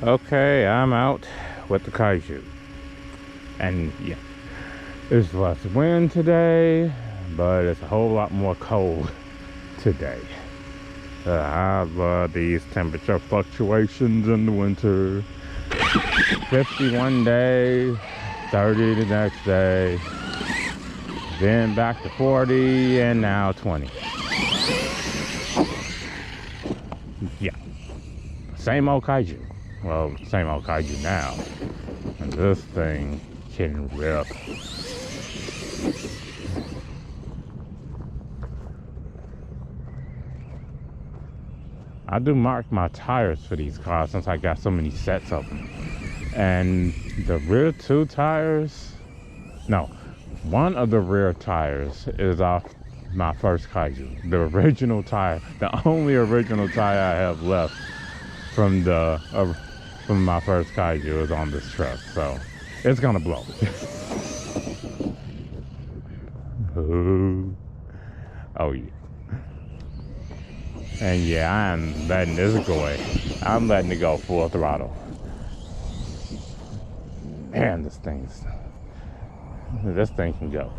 Okay, I'm out with the Kaiju. And yeah, it's less wind today, but it's a whole lot more cold today. I love these temperature fluctuations in the winter. 50 one day, 30 the next day, then back to 40, and now 20. Yeah, same old Kaiju. Well, same old Kaiju now. And this thing can rip. I do mark my tires for these cars since I got so many sets of them. And the rear two tires, no, one of the rear tires is off my first Kaiju. The original tire, the only original tire I have left from my first Kaiju is on this truck. So it's gonna blow. Oh yeah. And yeah, I'm letting this go away. I'm letting it go full throttle. Man, this thing can go.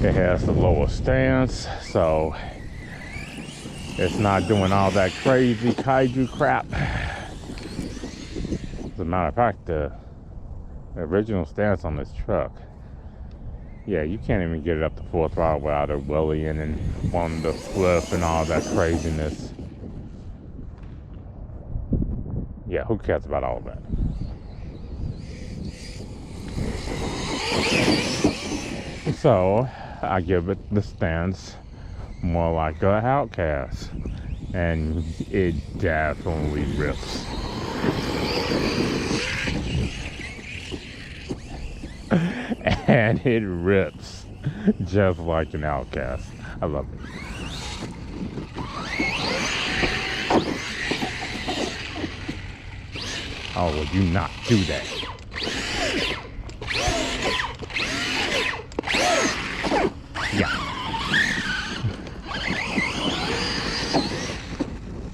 It has the lower stance, so it's not doing all that crazy Kaiju crap. As a matter of fact, the original stance on this truck, yeah, you can't even get it up to full throttle without it wheeling and wanting to flip and all that craziness. Yeah, who cares about all that? So, I give it the stance more like a Outcast, and it definitely rips. And it rips just like an Outcast. I love it. Oh, would you not do that? Yeah.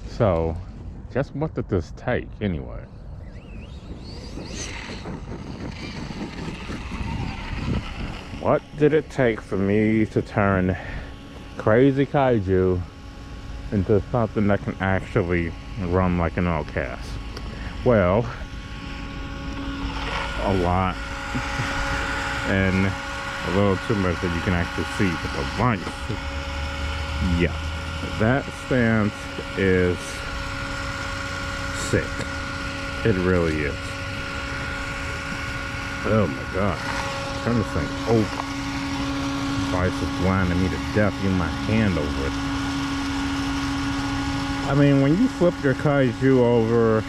So, just what did this take anyway? What did it take for me to turn Crazy Kaiju into something that can actually run like an Outcast? Well, a lot, and a little too much that you can actually see, but the lights, yeah, that stance is sick. It really is. Oh my god. Turn this thing over. Vice is blinding me to death. Use my hand over it. I mean, when you flip your Kaiju over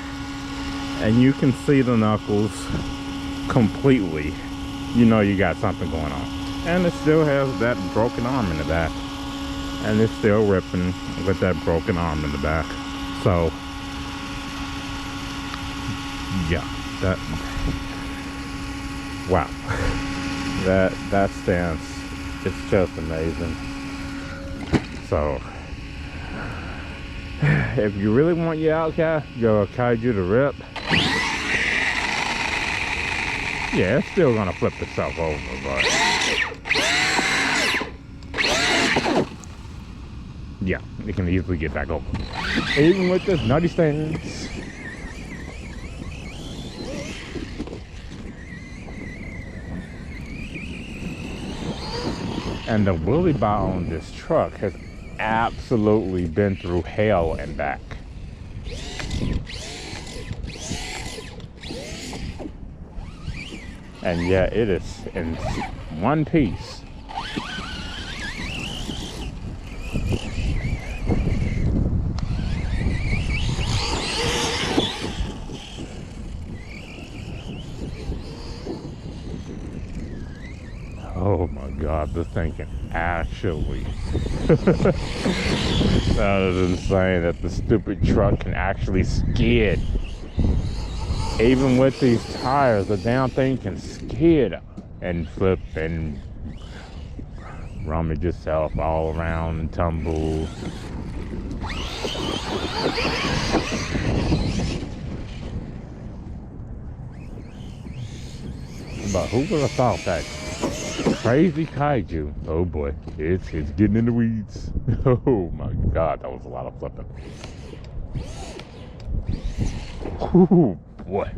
and you can see the knuckles completely, you know you got something going on. And it still has that broken arm in the back. And it's still ripping with that broken arm in the back. So, yeah, that, wow. That stance, it's just amazing. So, if you really want your Kaiju to rip, yeah, it's still gonna flip itself over, but yeah, it can easily get back over. Even with this nutty stance. And the wheelie bar on this truck has absolutely been through hell and back. And yeah, it is in one piece. Oh my god, this thing can actually that is insane that the stupid truck can actually skid. Even with these tires, the damn thing can skid and flip and rummage itself all around and tumble. But who would have thought that crazy kaiju? Oh boy, it's getting in the weeds. Oh my god, that was a lot of flipping. Oh boy.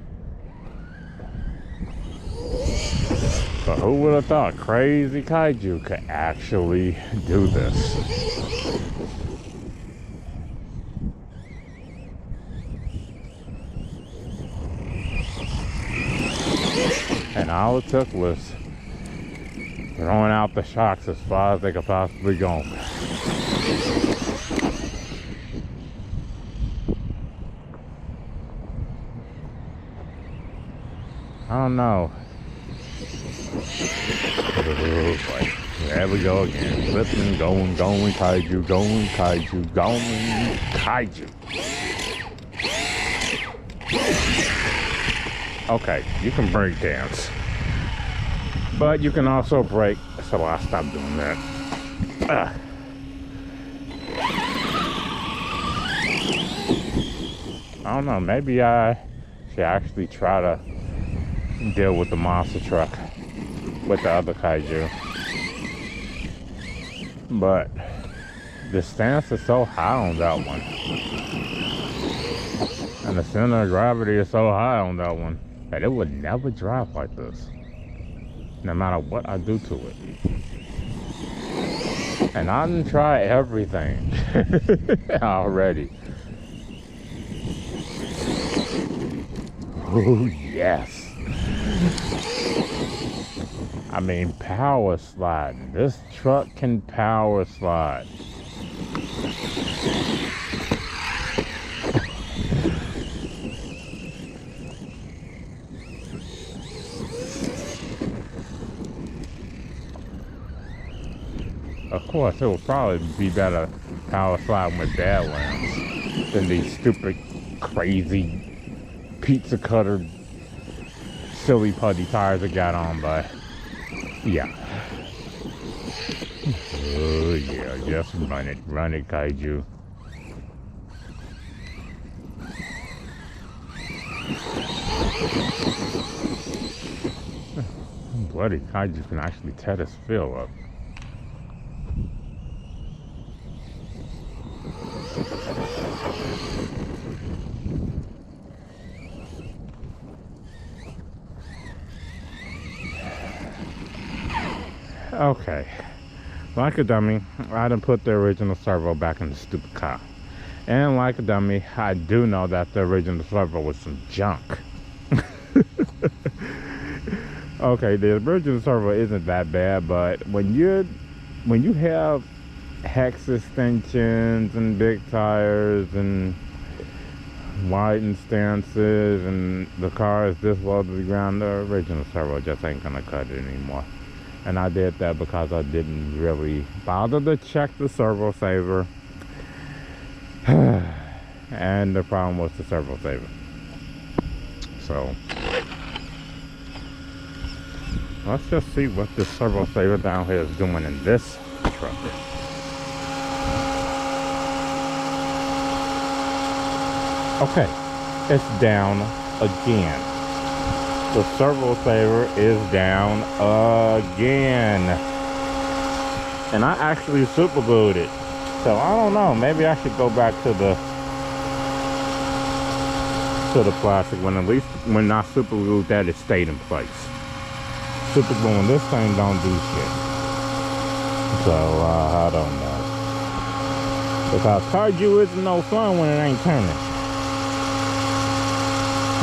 But who would have thought crazy kaiju could actually do this? And all it took was throwing out the shocks as far as they could possibly go. I don't know. Oh, boy. There we go again. Flipping, going, kaiju, going, kaiju, going, kaiju. Okay, you can break dance. But you can also break, so I'll stop doing that. I don't know, maybe I should actually try to deal with the monster truck with the other kaiju. But the stance is so high on that one. And the center of gravity is so high on that one that it would never drive like this, no matter what I do to it. And I didn't try everything already. Oh yes. I mean, power sliding. This truck can power slide. Of course, it would probably be better power sliding with bad lamps than these stupid, crazy, pizza cutter, silly putty tires I got on, but yeah. Oh yeah, just run it, kaiju. Bloody kaiju can actually tear this field up. Okay, like a dummy, I done put the original servo back in the stupid car. And like a dummy, I do know that the original servo was some junk. Okay, the original servo isn't that bad, but when you have hex extensions and big tires and wide stances and the car is this low to the ground, the original servo just ain't gonna cut it anymore. And I did that because I didn't really bother to check the servo saver. And the problem was the servo saver. So let's just see what this servo saver down here is doing in this truck. Okay, it's down again. The servo saver is down again. And I actually super glued it. So I don't know, maybe I should go back to the plastic one. At least when I super glued that, it stayed in place. Super gluing this thing don't do shit. So I don't know. Because Kaiju isn't no fun when it ain't turning.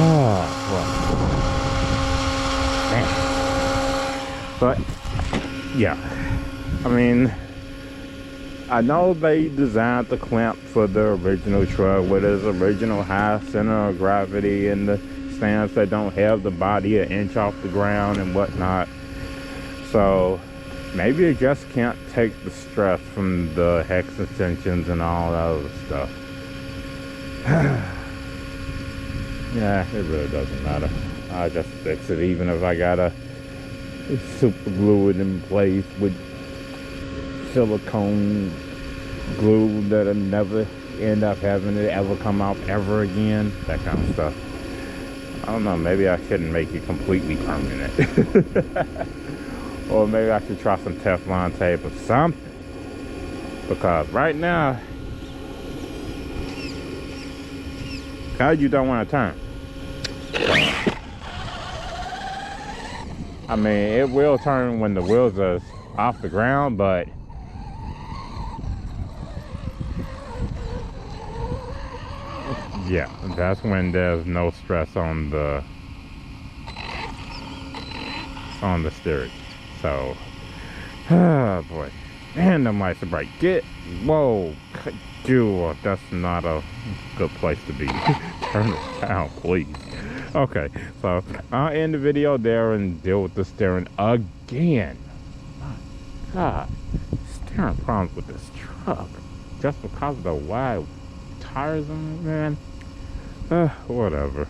Oh, well. But yeah, I mean, I know they designed the clamp for the original truck with its original high center of gravity and the stands that don't have the body an inch off the ground and whatnot. So maybe it just can't take the stress from the hex extensions and all that other stuff. Yeah, it really doesn't matter. I'll just fix it, even if I gotta super glue it in place with silicone glue that'll never end up having it ever come out ever again, that kind of stuff. I don't know, maybe I shouldn't make it completely permanent. Or maybe I should try some Teflon tape or something. Because right now, Kaiju don't want to turn. I mean, it will turn when the wheels are off the ground, but yeah, that's when there's no stress on the steering. So, oh boy, and the lights are bright. Whoa, Kaiju, that's not a good place to be. Turn it down, please. Okay, so I'll end the video there and deal with the steering again. My God, steering problems with this truck just because of the wide tires on it, man. Whatever.